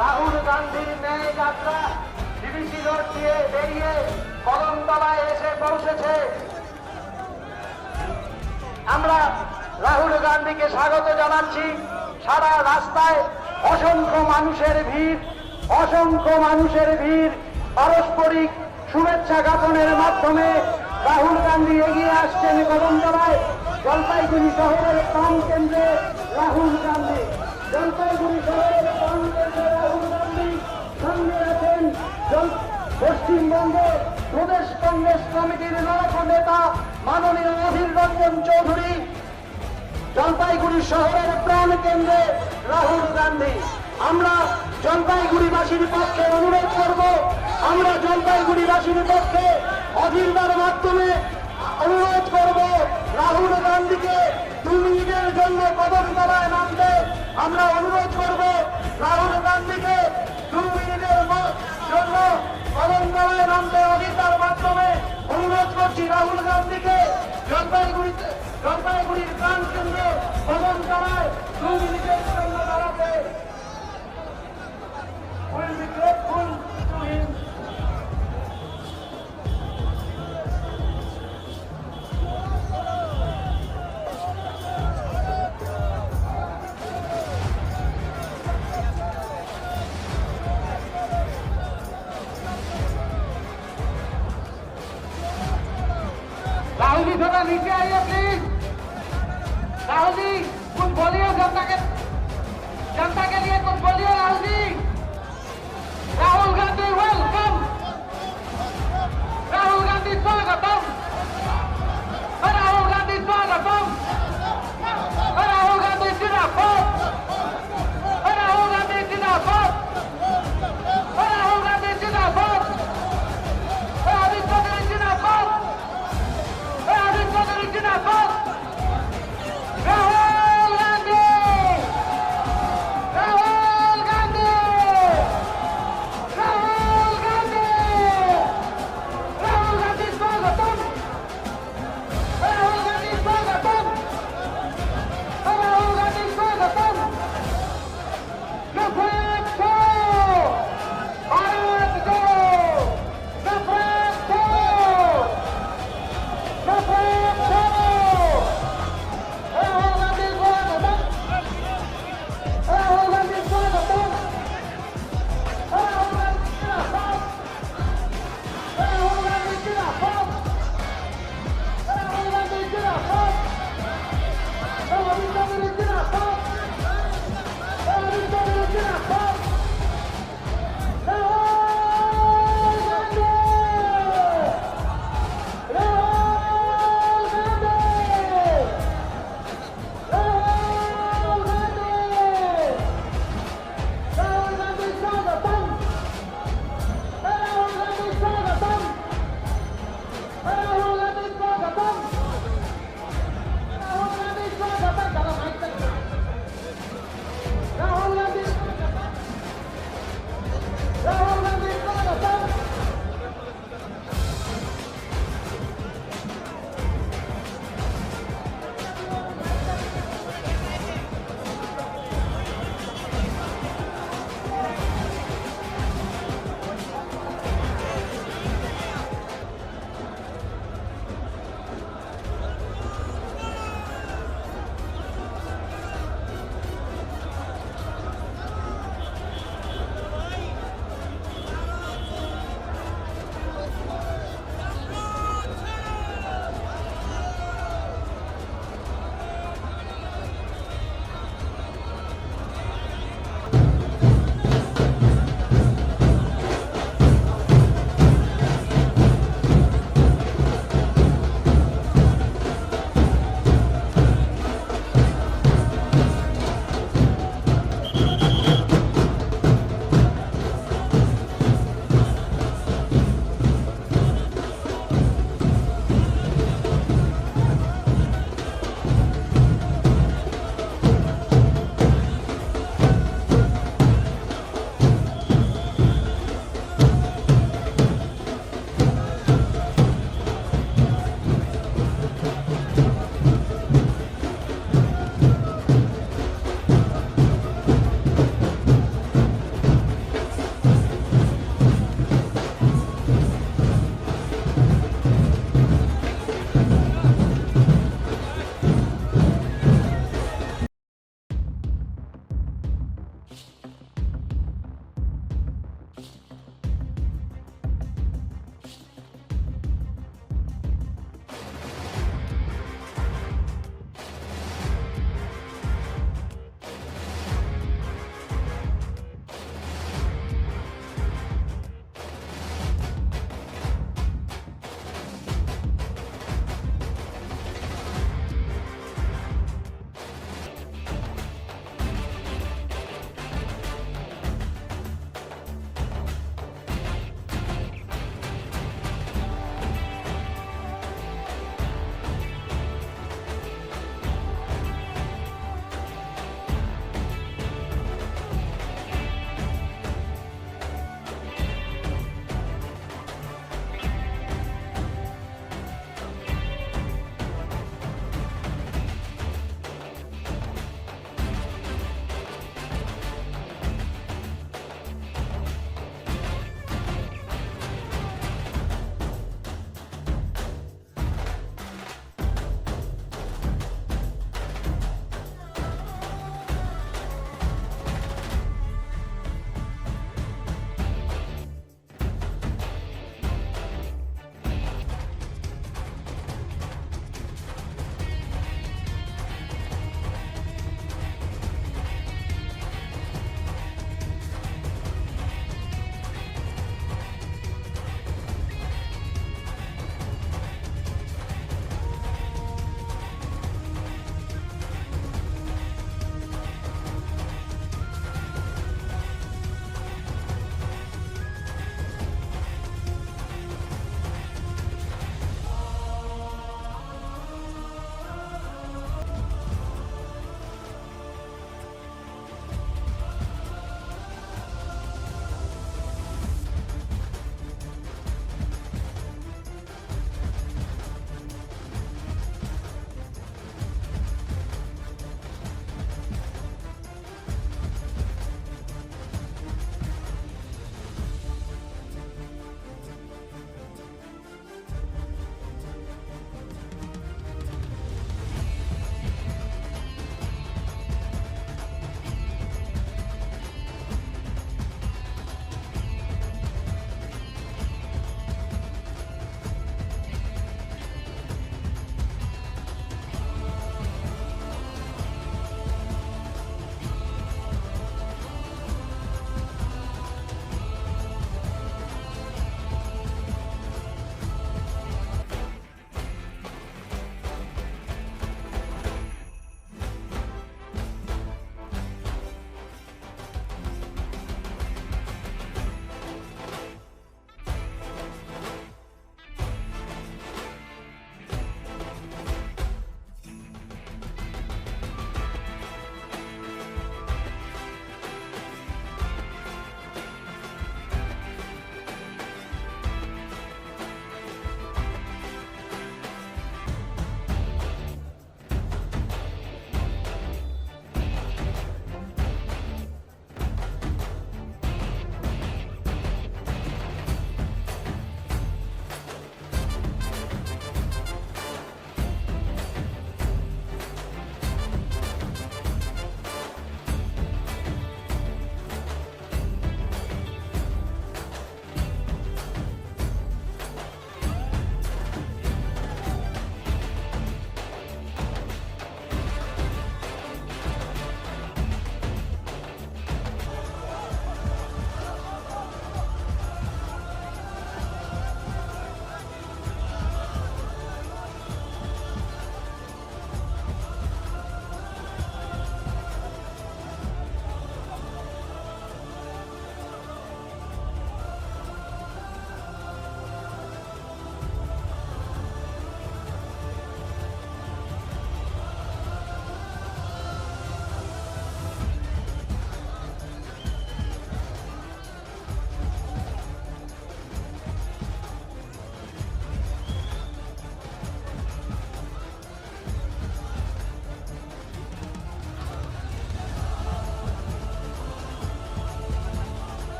রাহুল গান্ধীর ন্যায় যাত্রা ডিবিসি রোড দিয়ে বেরিয়ে কদমতলায় এসে পৌঁছেছে। আমরা রাহুল গান্ধীকে স্বাগত জানাচ্ছি। সারা রাস্তায় অসংখ্য মানুষের ভিড়, অসংখ্য মানুষের ভিড়। পারস্পরিক শুভেচ্ছা জ্ঞাপনের মাধ্যমে রাহুল গান্ধী এগিয়ে আসছেন কদমতলায়। জলপাইগুড়ি শহরের প্রাণ কেন্দ্রে রাহুল গান্ধী, জলপাইগুড়ি শহরের প্রাণ কেন্দ্রে রাহুল গান্ধী। সঙ্গে আছেন পশ্চিমবঙ্গ প্রদেশ কংগ্রেস কমিটির লড়াক নেতা মাননীয় অধীর রঞ্জন চৌধুরী। জলপাইগুড়ি শহরের প্রাণ কেন্দ্রে রাহুল গান্ধী। আমরা জলপাইগুড়িবাসীর পক্ষে অনুরোধ করব, আমরা জলপাইগুড়িবাসীর পক্ষে অধীরদার মাধ্যমে অনুরোধ করব রাহুল গান্ধীকে 2 মিনিটের জন্য কদমতলায় নামতে। আমরা অনুরোধ করব রাহুল গান্ধীকে 2 মিনিটের জন্য কদমতলায় নামতে। অধীরদার মাধ্যমে অনুরোধ করছি রাহুল গান্ধীকে জলপাইগুড়ির প্রাণ কেন্দ্র কদমতলায় 2 মিনিটের জন্য দাঁড়াতে। Will be grateful to him. Rahul ji थोड़ा नीचे आइए प्लीज। राहुल जी कुछ बोलिए जनता के लिए कुछ बोलिए। राहुल जी, राहुल गांधी वेलकम, राहुल गांधी स्वागतम, राहुल गांधी स्वागतम, राहुल गांधी जिंदाबाद, राहुल गांधी जिंदाबाद, राहुल गांधी जिंदाबाद, आदित्य चौधरी जिंदाबाद, आदित्य चौधरी जिंदाबाद।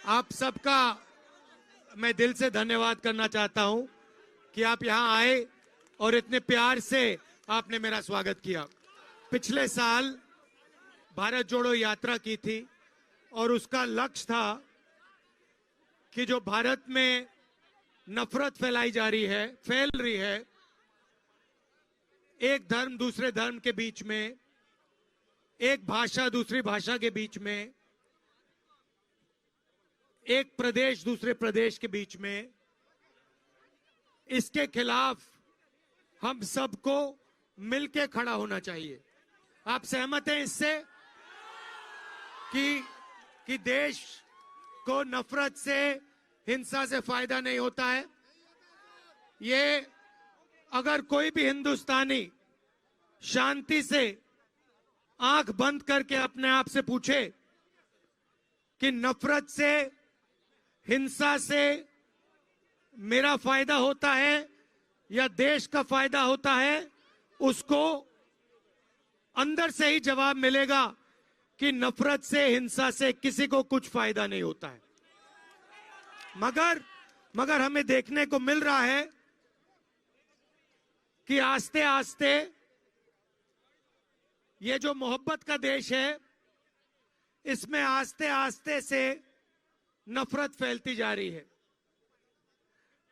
आप सबका मैं दिल से धन्यवाद करना चाहता हूं कि आप यहां आए और इतने प्यार से आपने मेरा स्वागत किया। पिछले साल भारत जोड़ो यात्रा की थी और उसका लक्ष्य था कि जो भारत में नफरत फैलाई जा रही है, फैल रही है, एक धर्म दूसरे धर्म के बीच में, एक भाषा दूसरी भाषा के बीच में, एक प्रदेश दूसरे प्रदेश के बीच में, इसके खिलाफ हम सबको मिलके खड़ा होना चाहिए। आप सहमत हैं इससे कि देश को नफरत से, हिंसा से फायदा नहीं होता है? ये अगर कोई भी हिंदुस्तानी शांति से आंख बंद करके अपने आप से पूछे कि नफरत से, हिंसा से मेरा फायदा होता है या देश का फायदा होता है, उसको अंदर से ही जवाब मिलेगा कि नफरत से, हिंसा से किसी को कुछ फायदा नहीं होता है। मगर हमें देखने को मिल रहा है कि आस्ते आस्ते ये जो मोहब्बत का देश है, इसमें आस्ते आस्ते से नफरत फैलती जा रही है।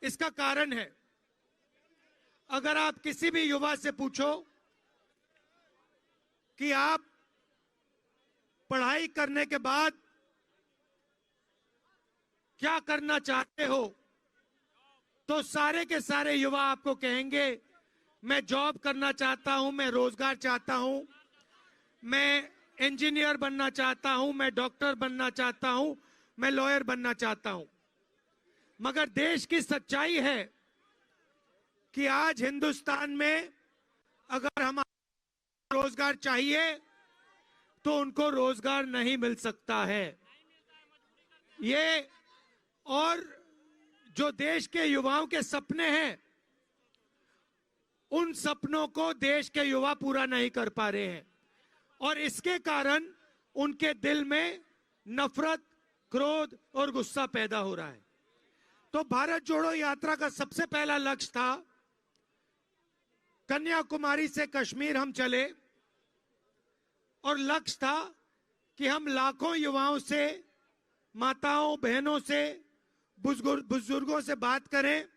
इसका कारण है, अगर आप किसी भी युवा से पूछो कि आप पढ़ाई करने के बाद क्या करना चाहते हो, तो सारे के सारे युवा आपको कहेंगे मैं जॉब करना चाहता हूं, मैं रोजगार चाहता हूं, मैं इंजीनियर बनना चाहता हूं, मैं डॉक्टर बनना चाहता हूं, मैं लॉयर बनना चाहता हूं। मगर देश की सच्चाई है कि आज हिंदुस्तान में अगर हम रोजगार चाहिए तो उनको रोजगार नहीं मिल सकता है। ये और जो देश के युवाओं के सपने हैं, उन सपनों को देश के युवा पूरा नहीं कर पा रहे हैं और इसके कारण उनके दिल में नफरत, क्रोध और गुस्सा पैदा हो रहा है। तो भारत जोड़ो यात्रा का सबसे पहला लक्ष्य था, कन्याकुमारी से कश्मीर हम चले और लक्ष्य था कि हम लाखों युवाओं से, माताओं बहनों से, बुजुर्गों से बात करें,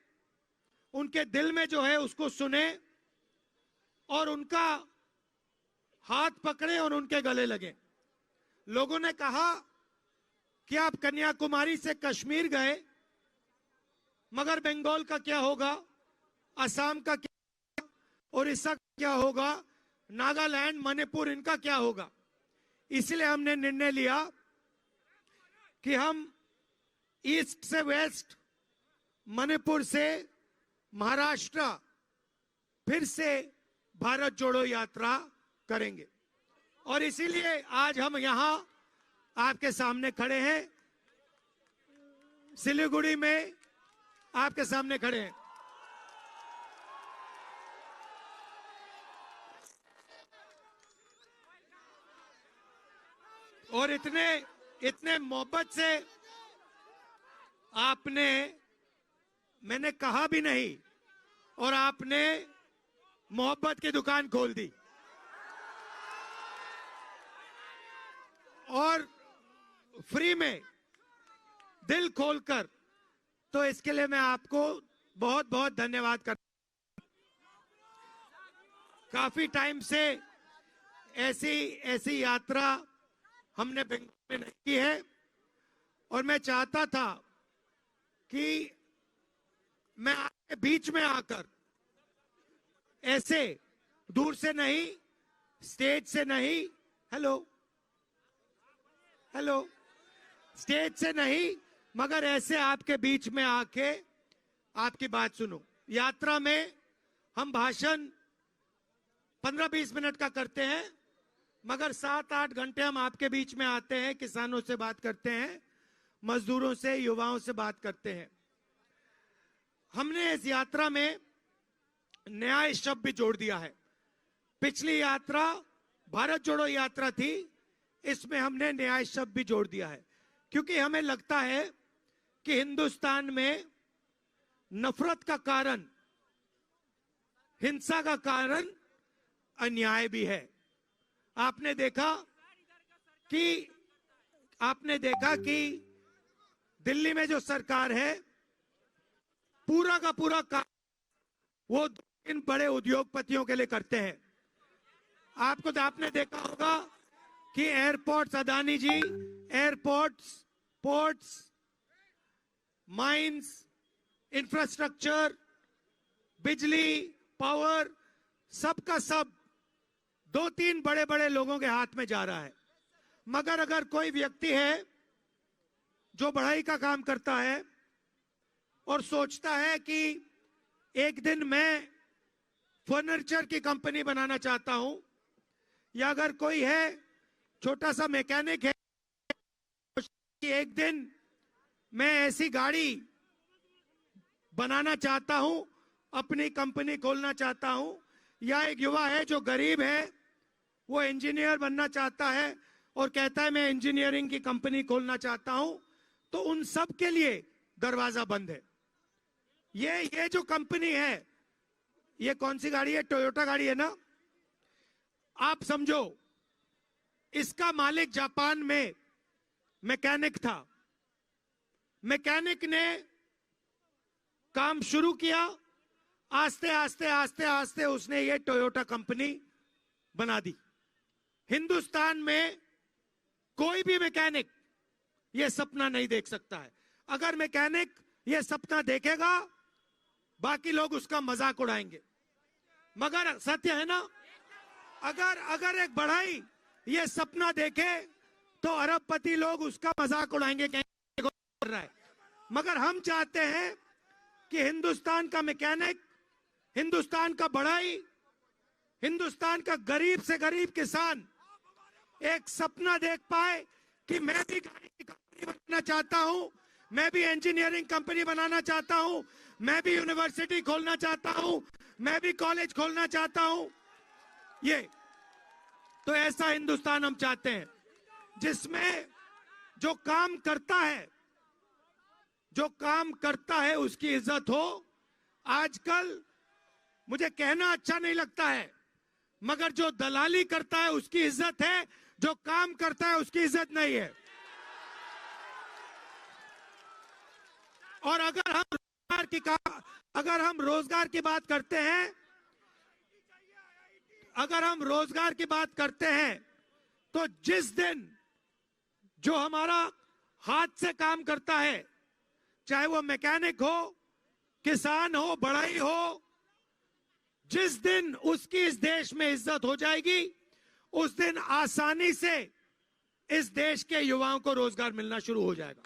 उनके दिल में जो है उसको सुने और उनका हाथ पकड़े और उनके गले लगे। लोगों ने कहा कि आप कन्याकुमारी से कश्मीर गए, मगर बंगाल का क्या होगा, असम का क्या, उड़ीसा का क्या होगा, नागालैंड, मणिपुर, इनका क्या होगा? इसलिए हमने निर्णय लिया कि हम ईस्ट से वेस्ट, मणिपुर से महाराष्ट्र फिर से भारत जोड़ो यात्रा करेंगे और इसीलिए आज हम यहां आपके सामने खड़े हैं, सिलीगुड़ी में आपके सामने खड़े हैं। और इतने मोहब्बत से आपने, मैंने कहा भी नहीं और आपने मोहब्बत की दुकान खोल दी और फ्री में, दिल खोलकर। तो इसके लिए मैं आपको बहुत बहुत धन्यवाद करता हूं। काफी टाइम से ऐसी यात्रा हमने बंगाल में नहीं की है और मैं चाहता था कि मैं आपके बीच में आकर, ऐसे दूर से नहीं, स्टेज से नहीं, हेलो, स्टेज से नहीं, मगर ऐसे आपके बीच में आके आपकी बात सुनो। यात्रा में हम भाषण 15-20 मिनट का करते हैं, मगर 7-8 घंटे हम आपके बीच में आते हैं, किसानों से बात करते हैं, मजदूरों से, युवाओं से बात करते हैं। हमने इस यात्रा में न्याय शब्द भी जोड़ दिया है। पिछली यात्रा भारत जोड़ो यात्रा थी, इसमें हमने न्याय शब्द भी जोड़ दिया है। क्योंकि हमें लगता है कि हिंदुस्तान में नफरत का कारण, हिंसा का कारण अन्याय भी है। आपने देखा कि दिल्ली में जो सरकार है, पूरा का पूरा काम वो इन बड़े उद्योगपतियों के लिए करते हैं। आपने देखा होगा कि एयरपोर्ट्स, अदानी जी, एयरपोर्ट्स, पोर्ट्स, माइंस, इंफ्रास्ट्रक्चर, बिजली, पावर, सबका सब 2-3 बड़े बड़े लोगों के हाथ में जा रहा है। मगर अगर कोई व्यक्ति है जो बढ़ाई का काम करता है और सोचता है कि एक दिन मैं फर्नीचर की कंपनी बनाना चाहता हूं, या अगर कोई है छोटा सा मैकेनिक है कि एक दिन मैं ऐसी गाड़ी बनाना चाहता हूं, अपनी कंपनी खोलना चाहता हूं, या एक युवा है जो गरीब है, वो इंजीनियर बनना चाहता है और कहता है मैं इंजीनियरिंग की कंपनी खोलना चाहता हूं, तो उन सब के लिए दरवाजा बंद है। ये जो कंपनी है, ये कौन सी गाड़ी है? टोयोटा गाड़ी है ना? आप समझो, इसका मालिक जापान में मैकेनिक था। मैकेनिक ने काम शुरू किया, आस्ते आस्ते आस्ते आस्ते उसने ये टोयोटा कंपनी बना दी। हिंदुस्तान में कोई भी मैकेनिक ये सपना नहीं देख सकता है। अगर मैकेनिक ये सपना देखेगा, बाकी लोग उसका मजाक उड़ाएंगे। मगर सत्य है ना, अगर एक बढ़ाई ये सपना देखे तो अरबपति लोग उसका मजाक उड़ाएंगे, कहेंगे कर रहा है। मगर हम चाहते हैं कि हिंदुस्तान का मैकेनिक, हिंदुस्तान का बढ़ाई, हिंदुस्तान का गरीब से गरीब किसान एक सपना देख पाए कि मैं भी गाड़ी की कंपनी बनाना चाहता हूं, मैं भी इंजीनियरिंग कंपनी बनाना चाहता हूं, मैं भी यूनिवर्सिटी खोलना चाहता हूं, मैं भी कॉलेज खोलना चाहता हूं। ये तो ऐसा हिंदुस्तान हम चाहते हैं जिसमें जो काम करता है उसकी इज्जत हो। आजकल मुझे कहना अच्छा नहीं लगता है, मगर जो दलाली करता है उसकी इज्जत है, जो काम करता है उसकी इज्जत नहीं है। और अगर हम रोजगार की बात करते हैं, तो जिस दिन जो हमारा हाथ से काम करता है, चाहे वो मैकेनिक हो, किसान हो, बढ़ई हो, जिस दिन उसकी इस देश में इज्जत हो जाएगी, उस दिन आसानी से इस देश के युवाओं को रोजगार मिलना शुरू हो जाएगा।